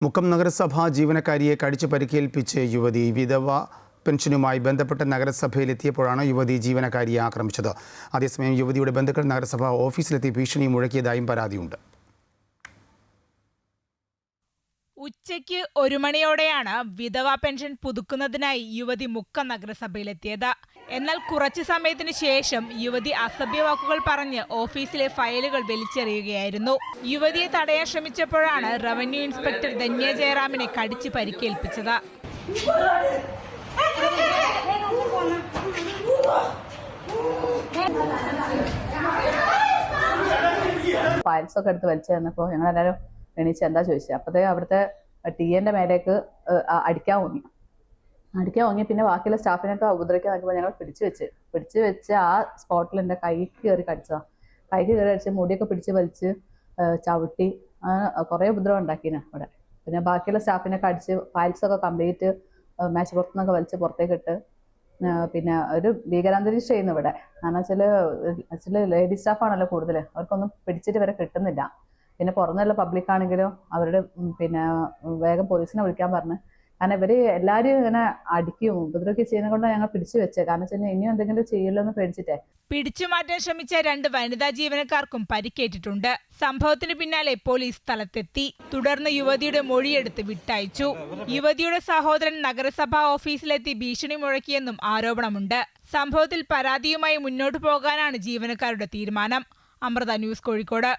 മുക്കം നഗരസഭാ ജീവനക്കാരിയെ കടിച്ചു പരിക്കേൽപ്പിച്ച് യുവതി. വിധവ പെൻഷനുമായി ബന്ധപ്പെട്ട് നഗരസഭയിലെത്തിയപ്പോഴാണ് യുവതി ജീവനക്കാരിയെ ആക്രമിച്ചത്. അതേസമയം യുവതിയുടെ ബന്ധുക്കൾ നഗരസഭാ ഓഫീസിലെത്തി ഭീഷണി മുഴക്കിയതായും പരാതിയുണ്ട്. ഉച്ചയ്ക്ക് 1 മണിയോടെയാണ് വിധവ പെൻഷൻ പുതുക്കുന്നതിനായി യുവതി മുക്കം നഗരസഭയിലെത്തിയത്. എന്നാൽ കുറച്ചു സമയത്തിന് ശേഷം യുവതി അസഭ്യവാക്കുകൾ പറഞ്ഞ് ഓഫീസിലെ ഫയലുകൾ വലിച്ചെറിയുകയായിരുന്നു. യുവതിയെ തടയാൻ ശ്രമിച്ചപ്പോഴാണ് റവന്യൂ ഇൻസ്പെക്ടർ ധന്യ ജയറാമിനെ കടിച്ച് പരിക്കേൽപ്പിച്ചത്. ഫയൽസ് ഒക്കെ എടുത്ത് വലിച്ചു തന്നപ്പോൾ ഞങ്ങളെല്ലാവരും എണീച്ച് എന്താ ചോദിച്ചത്. അപ്പോഴത്തേ അവിടുത്തെ ടിഎന്റെ മേലേക്ക് അടിക്കാൻ ഓങ്ങി. പിന്നെ ബാക്കിയുള്ള സ്റ്റാഫിനൊക്കെ ഉപദ്രവിക്കാൻ നോക്കുമ്പോൾ ഞങ്ങൾ പിടിച്ചു വെച്ച് ആ സ്പോട്ടിൽ എൻ്റെ കൈക്ക് കയറി കടിച്ചതാണ്. കൈക്ക് കയറി അടിച്ച് മുടിയൊക്കെ പിടിച്ച് വലിച്ച് ചവിട്ടി കുറേ ഉപദ്രവം ഉണ്ടാക്കിന് അവിടെ. പിന്നെ ബാക്കിയുള്ള സ്റ്റാഫിനൊക്കെ അടിച്ച് ഫയൽസൊക്കെ കംപ്ലീറ്റ് മേശപ്പുറത്തു നിന്നൊക്കെ വലിച്ച് പുറത്തേക്ക് ഇട്ട് പിന്നെ ഒരു ഭീകരാന്തരീക്ഷം ചെയ്യുന്നു ഇവിടെ. കാരണം വെച്ചാൽ ലേഡി സ്റ്റാഫാണല്ലോ കൂടുതൽ, അവർക്കൊന്നും പിടിച്ചിട്ട് വരെ കിട്ടുന്നില്ല. പിന്നെ പുറന്നുള്ള പബ്ലിക് ആണെങ്കിലും അവരുടെ പിന്നെ വേഗം പോലീസിനെ വിളിക്കാൻ പറഞ്ഞ്. കാരണം ഇവർ എല്ലാവരും ഇങ്ങനെ അടിക്കും ഉപദ്രവമൊക്കെ ചെയ്യുന്നത് കൊണ്ടാണ് ഞങ്ങൾ പിടിച്ചു വെച്ചത്. കാരണം വെച്ചാൽ ഇനിയും എന്തെങ്കിലും ചെയ്യില്ലോ എന്ന് പേടിച്ചിട്ടേ. പിടിച്ചുമാറ്റാൻ ശ്രമിച്ച 2 വനിതാ ജീവനക്കാർക്കും പരിക്കേറ്റിട്ടുണ്ട്. സംഭവത്തിന് പിന്നാലെ പോലീസ് സ്ഥലത്തെത്തി. തുടർന്ന് യുവതിയുടെ മൊഴിയെടുത്ത് വിട്ടയച്ചു. യുവതിയുടെ സഹോദരൻ നഗരസഭാ ഓഫീസിലെത്തി ഭീഷണി മുഴക്കിയെന്നും ആരോപണമുണ്ട്. സംഭവത്തിൽ പരാതിയുമായി മുന്നോട്ടു പോകാനാണ് ജീവനക്കാരുടെ തീരുമാനം. അമൃത ന്യൂസ്, കോഴിക്കോട്.